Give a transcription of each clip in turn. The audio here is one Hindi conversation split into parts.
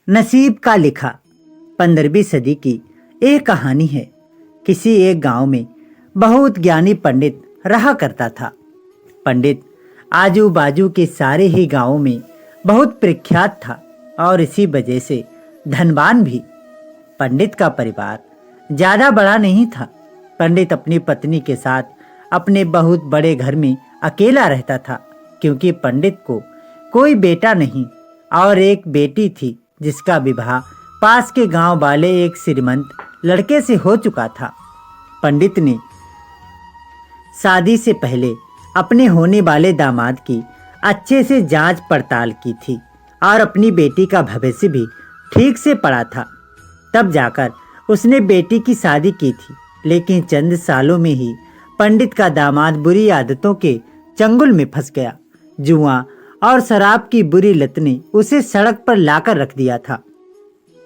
नसीब का लिखा 15वीं सदी की एक कहानी है। किसी एक गांव में बहुत ज्ञानी पंडित रहा करता था। पंडित आजू बाजू के सारे ही गांवों में बहुत प्रख्यात था और इसी वजह से धनवान भी। पंडित का परिवार ज्यादा बड़ा नहीं था। पंडित अपनी पत्नी के साथ अपने बहुत बड़े घर में अकेला रहता था, क्योंकि पंडित को कोई बेटा नहीं और एक बेटी थी जिसका विवाह पास के गांव वाले एक श्रीमंत लड़के से हो चुका था। पंडित ने शादी से पहले अपने होने वाले दामाद की अच्छे से जांच पड़ताल की थी और अपनी बेटी का भविष्य भी ठीक से पढ़ा था। तब जाकर उसने बेटी की शादी की थी, लेकिन चंद सालों में ही पंडित का दामाद बुरी आदतों के चंगुल में फंस गया। जुआ और शराब की बुरी लत ने उसे सड़क पर लाकर रख दिया था।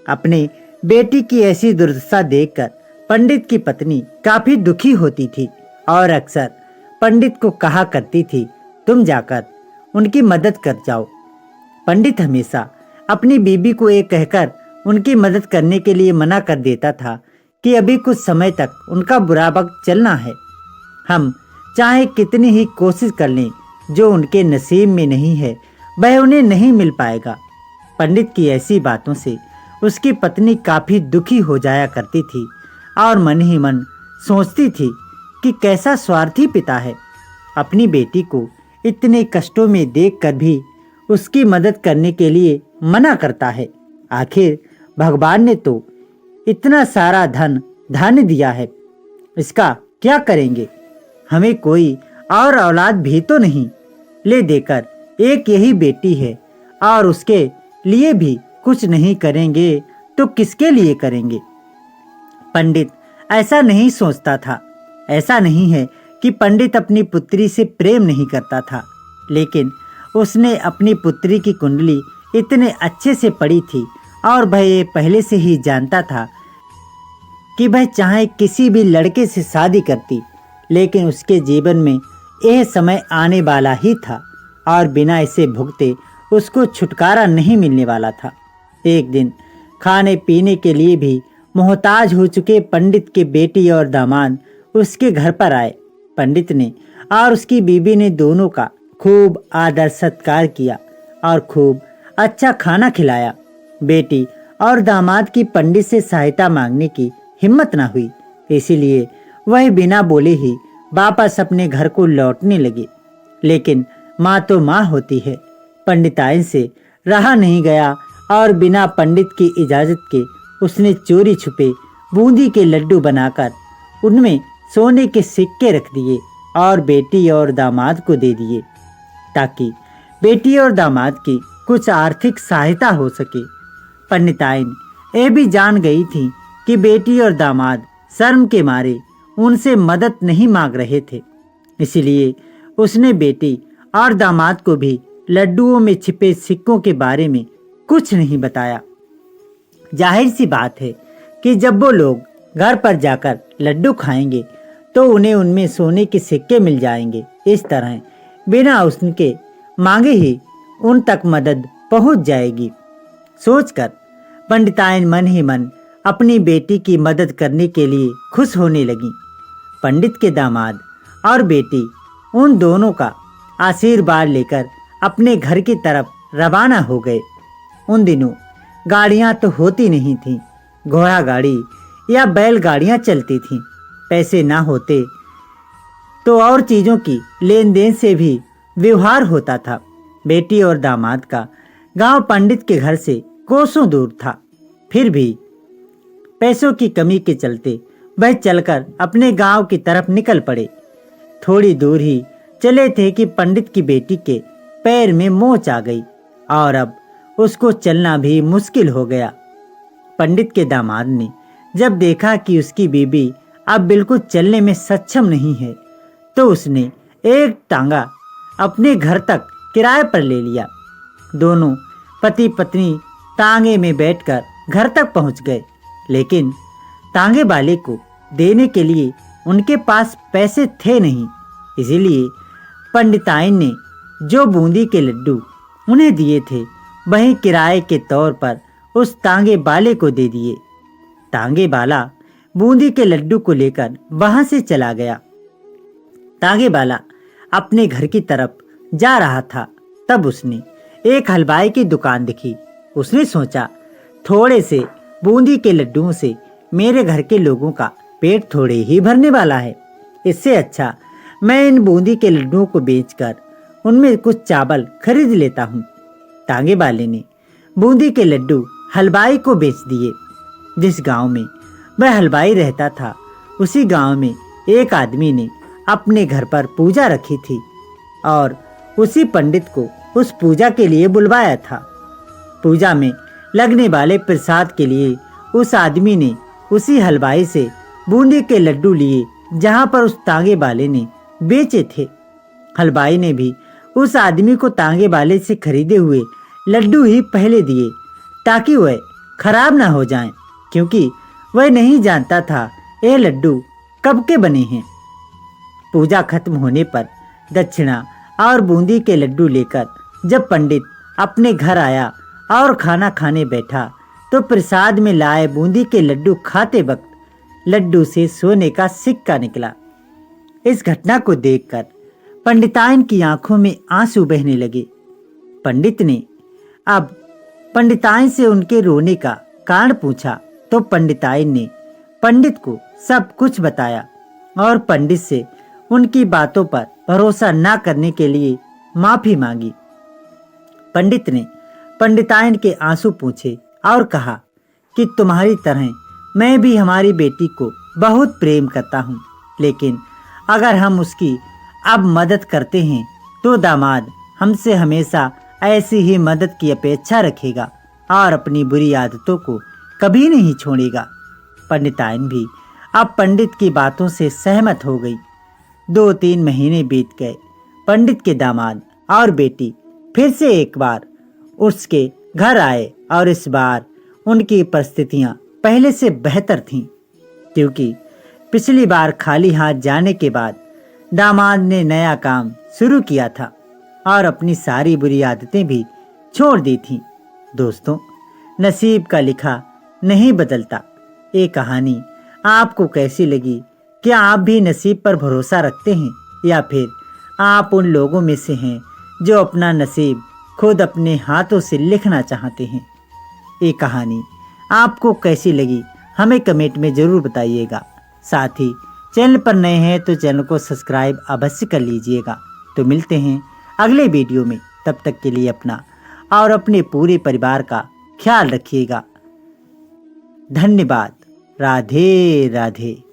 अपने बेटी की ऐसी दुर्दशा देखकर पंडित की पत्नी काफी दुखी होती थी और अक्सर पंडित को कहा करती थी, तुम जाकर उनकी मदद कर जाओ। पंडित हमेशा अपनी बीबी को ये कहकर उनकी मदद करने के लिए मना कर देता था कि अभी कुछ समय तक उनका बुरा वक्त चलना है। हम चाहे कितनी ही कोशिश कर लें, जो उनके नसीब में नहीं है वह उन्हें नहीं मिल पाएगा। पंडित की ऐसी बातों से उसकी पत्नी काफी दुखी हो जाया करती थी और मन ही मन सोचती थी कि कैसा स्वार्थी पिता है, अपनी बेटी को इतने कष्टों में देखकर भी उसकी मदद करने के लिए मना करता है। आखिर भगवान ने तो इतना सारा धन धान्य दिया है, इसका क्या करेंगे? हमें कोई और औलाद भी तो नहीं, ले देकर एक यही बेटी है और उसके लिए भी कुछ नहीं करेंगे तो किसके लिए करेंगे? पंडित ऐसा नहीं सोचता था। ऐसा नहीं है कि पंडित अपनी पुत्री से प्रेम नहीं करता था, लेकिन उसने अपनी पुत्री की कुंडली इतने अच्छे से पढ़ी थी और वह ये पहले से ही जानता था कि वह चाहे किसी भी लड़के से शादी करती, लेकिन उसके जीवन में यह समय आने वाला ही था और बिना इसे भुगते उसको छुटकारा नहीं मिलने वाला था। एक दिन खाने पीने के लिए भी मोहताज हो चुके पंडित के बेटी और दामाद उसके घर पर आए। पंडित ने और उसकी बीबी ने दोनों का खूब आदर सत्कार किया और खूब अच्छा खाना खिलाया। बेटी और दामाद की पंडित से सहायता मांगने की हिम्मत न हुई, इसीलिए वह बिना बोले ही वापस अपने घर को लौटने लगे। लेकिन माँ तो माँ होती है। पंडिताइन से रहा नहीं गया और बिना पंडित की इजाजत के उसने चोरी छुपे बूंदी के लड्डू बनाकर उनमें सोने के सिक्के रख दिए और बेटी और दामाद को दे दिए, ताकि बेटी और दामाद की कुछ आर्थिक सहायता हो सके। पंडिताइन ये भी जान गई थी कि बेटी और दामाद शर्म के मारे उनसे मदद नहीं मांग रहे थे, इसलिए उसने बेटी और दामाद को भी लड्डुओं में छिपे सिक्कों के बारे में कुछ नहीं बताया। जाहिर सी बात है कि जब वो लोग घर पर जाकर लड्डू खाएंगे तो उन्हें उनमें सोने के सिक्के मिल जाएंगे। इस तरह बिना उनके मांगे ही उन तक मदद पहुंच जाएगी। सोचकर पंडिताइन मन ही मन अपनी बेटी की मदद करने के लिए खुश होने लगी। पंडित के दामाद और बेटी उन दोनों का आशीर्वाद लेकर अपने घर की तरफ रवाना हो गए। उन दिनों गाड़ियां तो होती नहीं थीं, घोड़ा गाड़ी या बैल गाड़ियां चलती थीं। पैसे ना होते तो और चीजों की लेन देन से भी व्यवहार होता था। बेटी और दामाद का गांव पंडित के घर से कोसों दूर था, फिर भी पैसों की कमी के चलते वह चलकर अपने गांव की तरफ निकल पड़े। थोड़ी दूर ही चले थे कि पंडित की बेटी के पैर में मोच आ गई और अब उसको चलना भी मुश्किल हो गया। पंडित के दामाद ने जब देखा कि उसकी बीबी अब बिल्कुल चलने में सक्षम नहीं है, तो उसने एक टांगा अपने घर तक किराए पर ले लिया। दोनों पति पत्नी टांगे में बैठकर घर तक पहुंच गए, लेकिन टांगे वाले को देने के लिए उनके पास पैसे थे नहीं। इसीलिए पंडिताइन ने जो बूंदी के लड्डू उन्हें दिए थे, वही किराए के तौर पर उस तांगे बाले को दे दिए। तांगे बाला बूंदी के लड्डू को लेकर वहां से चला गया। तांगे बाला अपने घर की तरफ जा रहा था, तब उसने एक हलवाई की दुकान दिखी। उसने सोचा, थोड़े से बूंदी के लड्डुओं से मेरे घर के लोगों का पेट थोड़े ही भरने वाला है। इससे अच्छा मैं इन बूंदी के लड्डुओं को बेचकर उनमें कुछ चावल खरीद लेता हूँ। तांगे बाले ने बूंदी के लड्डू हलवाई को बेच दिए। जिस गांव में वह हलवाई रहता था, उसी गांव में एक आदमी ने अपने घर पर पूजा रखी थी और उसी पंडित को उस पूजा के लिए बुलवाया था। पूजा में लगने वाले प्रसाद के लिए उस आदमी ने उसी हलवाई से बूंदी के लड्डू लिए जहां पर उस तांगे बाले ने बेचे थे। हलवाई ने भी उस आदमी को तांगे बाले से खरीदे हुए लड्डू ही पहले दिए ताकि वह खराब ना हो जाएं, क्योंकि वह नहीं जानता था ये लड्डू कब के बने हैं। पूजा खत्म होने पर दक्षिणा और बूंदी के लड्डू लेकर जब पंडित अपने घर आया और खाना खाने बैठा, तो प्रसाद में लाए बूंदी के लड्डू खाते वक्त लड्डू से सोने का सिक्का निकला। इस घटना को देखकर पंडिताइन की आंखों में आंसू बहने लगे। पंडित ने अब पंडिताइन से उनके रोने का कारण पूछा, तो पंडिताइन ने पंडित को सब कुछ बताया और पंडित से उनकी बातों पर भरोसा न करने के लिए माफी मांगी। पंडित ने पंडिताइन के आंसू पूछे और कहा कि तुम्हारी तरह मैं भी हमारी बेटी को बहुत प्रेम करता हूँ, लेकिन अगर हम उसकी अब मदद करते हैं तो दामाद हमसे हमेशा ऐसी ही मदद की अपेक्षा रखेगा और अपनी बुरी आदतों को कभी नहीं छोड़ेगा। पंडिताइन भी अब पंडित की बातों से सहमत हो गई। 2-3 महीने बीत गए। पंडित के दामाद और बेटी फिर से एक बार उसके घर आए और इस बार उनकी परिस्थितियां पहले से बेहतर थीं, क्योंकि पिछली बार खाली हाथ जाने के बाद दामाद ने नया काम शुरू किया था और अपनी सारी बुरी आदतें भी छोड़ दी थीं। दोस्तों, नसीब का लिखा नहीं बदलता। ये कहानी आपको कैसी लगी? क्या आप भी नसीब पर भरोसा रखते हैं या फिर आप उन लोगों में से हैं जो अपना नसीब खुद अपने हाथों से लिखना चाहते हैं? ये कहानी आपको कैसी लगी हमें कमेंट में ज़रूर बताइएगा। साथ ही चैनल पर नए हैं तो चैनल को सब्सक्राइब अवश्य कर लीजिएगा। तो मिलते हैं अगले वीडियो में। तब तक के लिए अपना और अपने पूरे परिवार का ख्याल रखिएगा। धन्यवाद। राधे राधे।